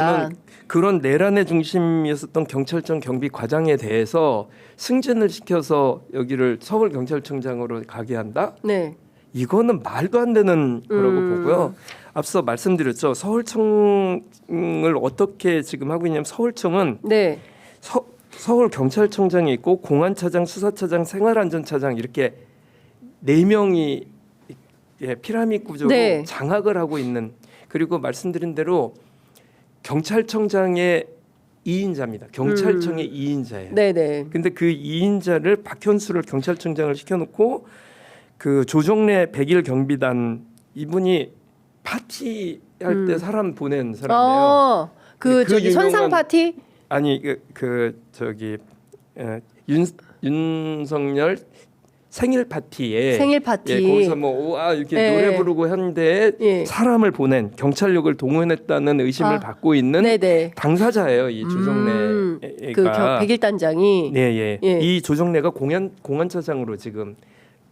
저는 그런 내란의 중심이었던 경찰청 경비 과장에 대해서 승진을 시켜서 여기를 서울경찰청장으로 가게 한다? 네. 이거는 말도 안 되는 거라고 보고요. 앞서 말씀드렸죠. 서울청을 어떻게 지금 하고 있냐면 서울청은 네. 서울경찰청장이 있고 공안차장, 수사차장, 생활안전차장 이렇게 4명이 피라미드 구조로 네. 장악을 하고 있는, 그리고 말씀드린 대로 경찰청장의 2인자입니다. 경찰청의 2인자예요. 네네. 근데 그 2인자를 박현수를 경찰청장을 시켜놓고 그 조정래 100일 경비단 이분이 파티할 때 사람 보낸 사람이에요. 그 저기 선상 유명한- 파티? 아니 저기 윤석열 생일 파티에 생일 파티. 거기서 뭐 이렇게 예. 노래 부르고 했는데 예. 사람을 보낸 경찰력을 동원했다는 의심을 받고 있는 네네. 당사자예요. 이 조정래가. 그 100일단장이 네, 예. 이 조정래가 공안차장으로 지금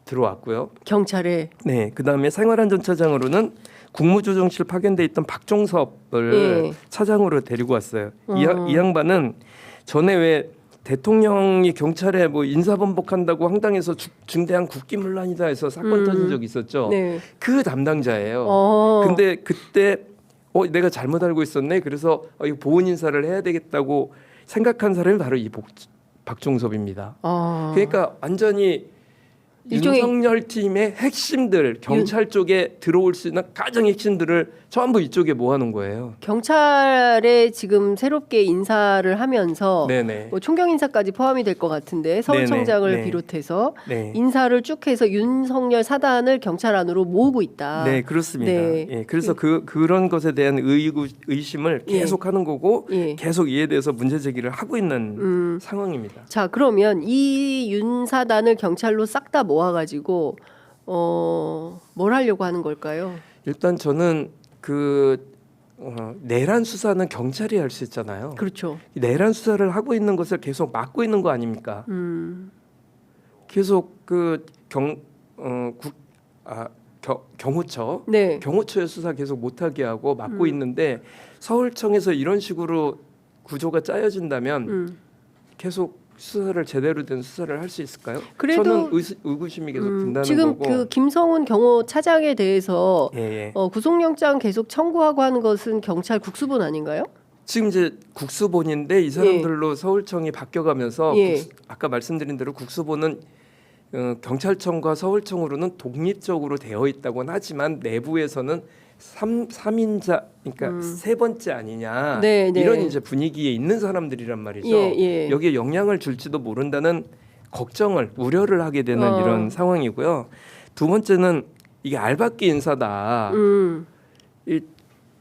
들어왔고요. 경찰에. 네, 그다음에 생활안전차장으로는 국무조정실 파견돼 있던 박종섭을 예. 차장으로 데리고 왔어요. 이 양반은 전에 왜 대통령이 경찰에 뭐 인사범벅한다고 황당해서 중대한 국기문란이다 해서 사건 터진 적이 있었죠. 네. 그 담당자예요. 어. 근데 그때 내가 잘못 알고 있었네. 그래서 이거 보훈 인사를 해야 되겠다고 생각한 사람이 바로 이 박종섭입니다. 그러니까 완전히 일종의- 윤석열 팀의 핵심들, 경찰 쪽에 들어올 수 있는 가장 핵심들을 전부 이쪽에 모아놓은 거예요. 경찰에 지금 새롭게 인사를 하면서 네네. 뭐 총경 인사까지 포함이 될 것 같은데 서울청장을 네네. 비롯해서 네. 인사를 쭉 해서 윤석열 사단을 경찰 안으로 모으고 있다. 네, 그렇습니다. 네. 예, 그래서 그런 것에 대한 의심을 예. 계속 하는 거고 예. 계속 이에 대해서 문제 제기를 하고 있는 상황입니다. 자, 그러면 이 윤사단을 경찰로 싹 다 모아가지고 뭘 하려고 하는 걸까요? 일단 저는 내란 수사는 경찰이 할 수 있잖아요. 그렇죠. 내란 수사를 하고 있는 것을 계속 막고 있는 거 아닙니까? 계속 경호처, 네. 경호처의 수사 계속 못하게 하고 막고 있는데 서울청에서 이런 식으로 구조가 짜여진다면 계속 수사를 제대로 된 수사를 할 수 있을까요? 그래도 저는 의구심이 계속 든다는 지금 거고. 그 김성훈 경호차장에 대해서 예. 구속영장 계속 청구하고 하는 것은 경찰 국수본 아닌가요? 지금 이제 국수본인데 이 사람들로 서울청이 바뀌어가면서 예. 아까 말씀드린 대로 국수본은 경찰청과 서울청으로는 독립적으로 되어 있다고는 하지만 내부에서는 3인자, 그러니까 세 번째 아니냐, 네, 네. 이런 이제 분위기에 있는 사람들이란 말이죠. 예. 여기에 영향을 줄지도 모른다는 걱정을, 우려를 하게 되는 이런 상황이고요. 두 번째는 이게 알박기 인사다. 이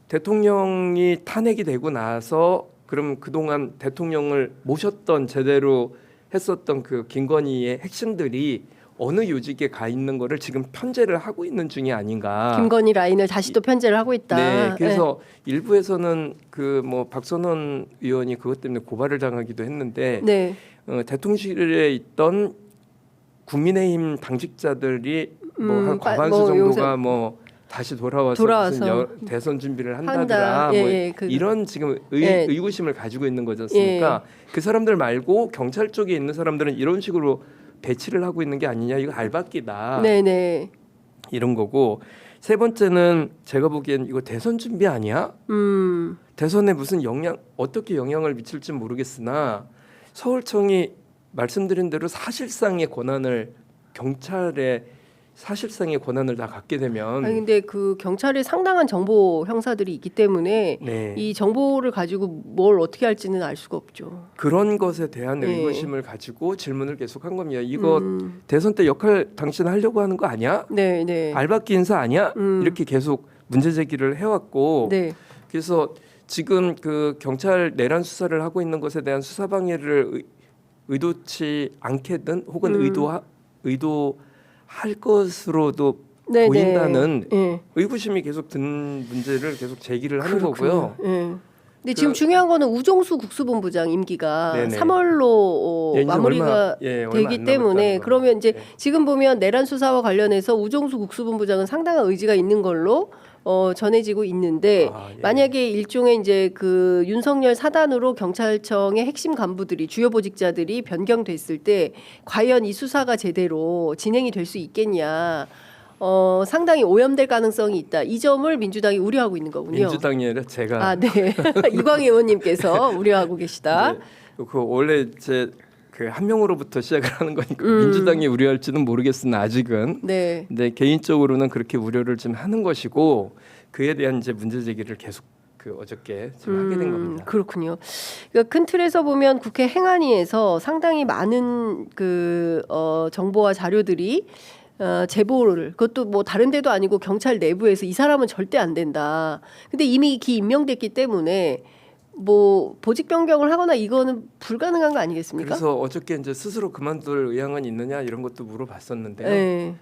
대통령이 탄핵이 되고 나서 그럼 그동안 대통령을 모셨던, 제대로 했었던 그 김건희의 핵심들이 어느 요직에 가 있는 거를 지금 편제를 하고 있는 중이 아닌가. 김건희 라인을 다시 또 편제를 하고 있다. 네, 그래서 일부에서는 그 뭐 박선원 의원이 그것 때문에 고발을 당하기도 했는데 네. 대통령실에 있던 국민의힘 당직자들이 뭐 한 과반수 뭐 정도가 뭐 다시 돌아와서 무슨 대선 준비를 한다더라. 한다. 예, 뭐 이런 지금 예. 의구심을 가지고 있는 거지 않습니까? 그 사람들 말고 경찰 쪽에 있는 사람들은 이런 식으로 배치를 하고 있는 게 아니냐, 이거 알박기다. 네네. 이런 거고, 세 번째는 제가 보기엔 이거 대선 준비 아니야? 대선에 무슨 어떻게 영향을 미칠지 모르겠으나 서울청이 말씀드린 대로 사실상의 권한을, 경찰의 사실상의 권한을 다 갖게 되면 아니 근데 그 경찰에 상당한 정보 형사들이 있기 때문에 네. 이 정보를 가지고 뭘 어떻게 할지는 알 수가 없죠. 그런 것에 대한 네. 의구심을 가지고 질문을 계속한 겁니다. 이거 대선 때 역할 당신 하려고 하는 거 아니야? 네. 알박기 인사 아니야? 이렇게 계속 문제 제기를 해왔고, 네. 그래서 지금 그 경찰 내란 수사를 하고 있는 것에 대한 수사 방해를 의도치 않게든 혹은 의도할 것으로도 네, 보인다는 네. 의구심이 계속 든 문제를 계속 제기를 하는 그렇군요. 거고요. 네. 근데 지금 중요한 거는 우종수 국수본부장 임기가 네네. 3월로 예, 이제 마무리가 얼마 되기 안 때문에 남았다는 그러면 이제 네. 지금 보면 내란 수사와 관련해서 우종수 국수본부장은 상당한 의지가 있는 걸로 전해지고 있는데 예. 만약에 일종의 이제 그 윤석열 사단으로 경찰청의 핵심 간부들이 주요 보직자들이 변경됐을 때 과연 이 수사가 제대로 진행이 될 수 있겠냐. 상당히 오염될 가능성이 있다. 이 점을 민주당이 우려하고 있는 거군요. 민주당이 아니라 제가. 네. 이광희 의원님께서 우려하고 계시다. 그 원래 제 그 한 명으로부터 시작을 하는 거니까 민주당이 우려할지는 모르겠으나 아직은. 네. 근데 개인적으로는 그렇게 우려를 좀 하는 것이고 그에 대한 이제 문제 제기를 계속 그 어저께 좀 하게 된 겁니다. 그렇군요. 그러니까 큰 틀에서 보면 국회 행안위에서 상당히 많은 그 정보와 자료들이 제보를 그것도 뭐 다른 데도 아니고 경찰 내부에서 이 사람은 절대 안 된다. 근데 이미 기임명됐기 때문에 뭐 보직 변경을 하거나 이거는 불가능한 거 아니겠습니까? 그래서 어저께 이제 스스로 그만둘 의향은 있느냐 이런 것도 물어봤었는데요. 네.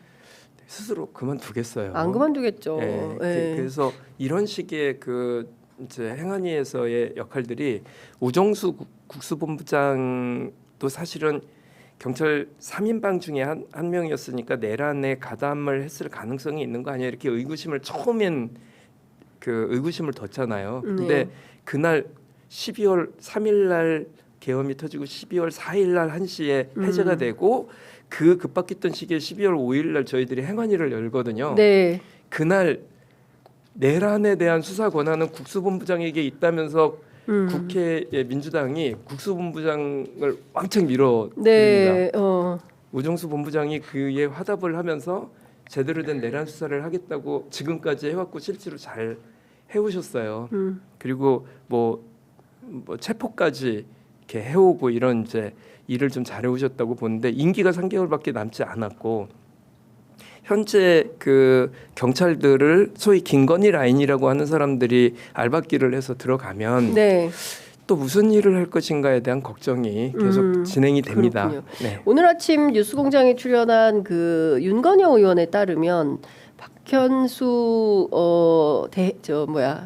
스스로 그만두겠어요. 안 그만두겠죠. 네. 네. 그래서 이런 식의 그 이제 행안위에서의 역할들이 우정수 국수본부장도 사실은 경찰 3인방 중에 한 명이었으니까 내란에 가담을 했을 가능성이 있는 거 아니야 이렇게 의구심을 처음엔 그 의구심을 뒀잖아요. 근데 그날 12월 3일 날 계엄이 터지고 12월 4일 날 1시에 해제가 되고 그 급박했던 시기에 12월 5일 날 저희들이 행안위를 열거든요. 네. 그날 내란에 대한 수사 권한은 국수본부장에게 있다면서 국회의 민주당이 국수본부장을 왕창 밀어드립니다. 네. 우정수 본부장이 그에 화답을 하면서 제대로 된 내란 수사를 하겠다고 지금까지 해왔고 실제로 잘 해오셨어요. 그리고 뭐 체포까지 이렇게 해오고 이런 이제 일을 좀 잘해오셨다고 보는데 임기가 3개월밖에 남지 않았고 현재 그 경찰들을 소위 김건희 라인이라고 하는 사람들이 알박기를 해서 들어가면 네. 또 무슨 일을 할 것인가에 대한 걱정이 계속 진행이 됩니다. 네. 오늘 아침 뉴스공장에 출연한 그 윤건영 의원에 따르면 박현수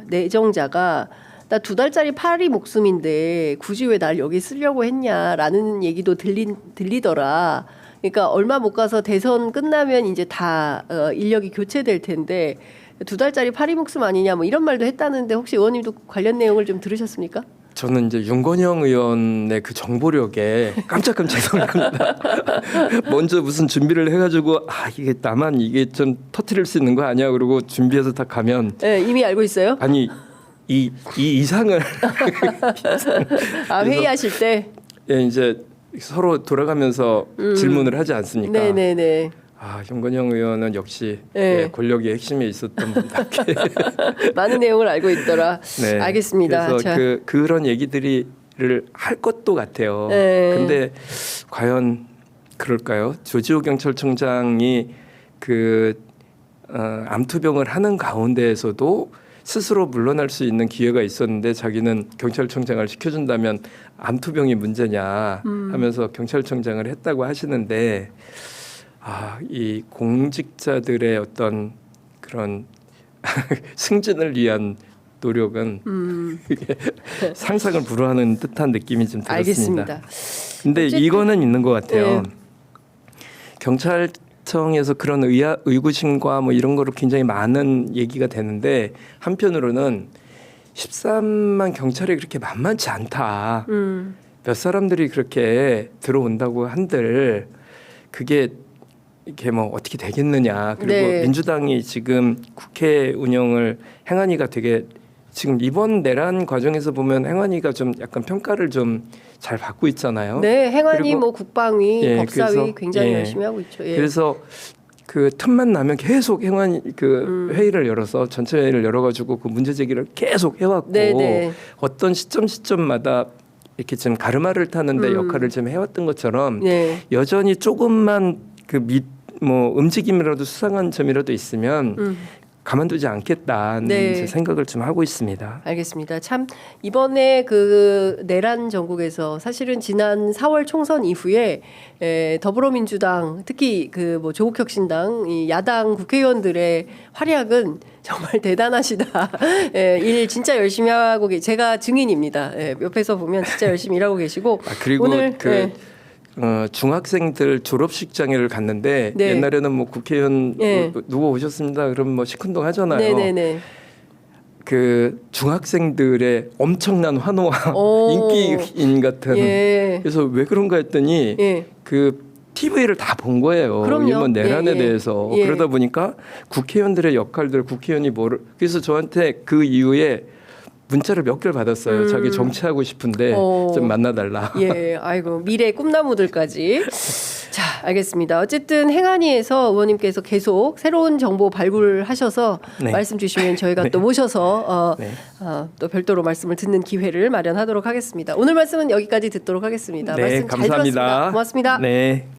내정자가 나 2달짜리 파리 목숨인데 굳이 왜 날 여기 쓰려고 했냐라는 얘기도 들리더라. 그러니까 얼마 못 가서 대선 끝나면 이제 다 인력이 교체될 텐데 2달짜리 파리 목숨 아니냐 뭐 이런 말도 했다는데 혹시 의원님도 관련 내용을 좀 들으셨습니까? 저는 이제 윤건영 의원의 그 정보력에 깜짝깜짝 놀랍니다. 먼저 무슨 준비를 해가지고 이게 나만 이게 좀 터트릴 수 있는 거 아니야? 그러고 준비해서 딱 가면 네, 이미 알고 있어요? 아니 이 이상을 회의하실 때 이제 서로 돌아가면서 질문을 하지 않습니까? 네네네. 윤건영 의원은 역시 네. 권력의 핵심에 있었던 분답게 많은 내용을 알고 있더라. 네. 알겠습니다. 그래서 자. 그런 얘기들을 할 것도 같아요. 네. 근데 과연 그럴까요? 조지호 경찰청장이 그 암투병을 하는 가운데에서도 스스로 물러날 수 있는 기회가 있었는데 자기는 경찰청장을 시켜준다면 암투병이 문제냐 하면서 경찰청장을 했다고 하시는데 이 공직자들의 어떤 그런 승진을 위한 노력은 상상을 불허하는 듯한 느낌이 좀 들었습니다. 알겠습니다. 근데 어쨌든, 이거는 있는 것 같아요. 네. 경찰청에서 그런 의구심과 뭐 이런 거로 굉장히 많은 얘기가 되는데 한편으로는 13만 경찰이 그렇게 만만치 않다. 몇 사람들이 그렇게 들어온다고 한들 그게 이게 뭐 어떻게 되겠느냐. 그리고 네. 민주당이 지금 국회 운영을 행안위가 되게 지금 이번 내란 과정에서 보면 행안위가 좀 약간 평가를 좀 잘 받고 있잖아요. 네, 행안위, 그리고, 뭐 국방위, 법사위 그래서, 굉장히 열심히 하고 있죠. 그래서 그 틈만 나면 계속 행안위 그 회의를 열어서 전체 회의를 열어가지고 그 문제 제기를 계속 해왔고 네네. 어떤 시점마다 이렇게 좀 가르마를 타는데 역할을 좀 해왔던 것처럼 네. 여전히 조금만 그 움직임이라도 수상한 점이라도 있으면 가만두지 않겠다는 네. 생각을 좀 하고 있습니다. 알겠습니다. 참 이번에 그 내란 전국에서 사실은 지난 4월 총선 이후에 더불어민주당 특히 그 뭐 조국혁신당 이 야당 국회의원들의 활약은 정말 대단하시다. 일 진짜 열심히 하고 제가 증인입니다. 옆에서 보면 진짜 열심히 일하고 계시고 그리고 오늘 중학생들 졸업식장회를 갔는데 네. 옛날에는 뭐 국회의원 네. 누구 오셨습니다. 그러면 뭐 시큰둥 하잖아요. 네네네. 그 중학생들의 엄청난 환호와 오. 인기인 같은. 예. 그래서 왜 그런가 했더니 예. 그 TV를 다 본 거예요. 그럼요. 일본 내란에 예, 예. 대해서. 예. 그러다 보니까 국회의원들의 역할들, 국회의원이 뭐를 그래서 저한테 그 이후에 문자를 몇 개를 받았어요. 자기 정치하고 싶은데 좀 만나달라. 예, 아이고 미래 꿈나무들까지. 자, 알겠습니다. 어쨌든 행안위에서 의원님께서 계속 새로운 정보 발굴하셔서 네. 말씀 주시면 저희가 또 모셔서 네. 또 별도로 말씀을 듣는 기회를 마련하도록 하겠습니다. 오늘 말씀은 여기까지 듣도록 하겠습니다. 네, 말씀 잘 감사합니다. 들었습니다. 고맙습니다. 네.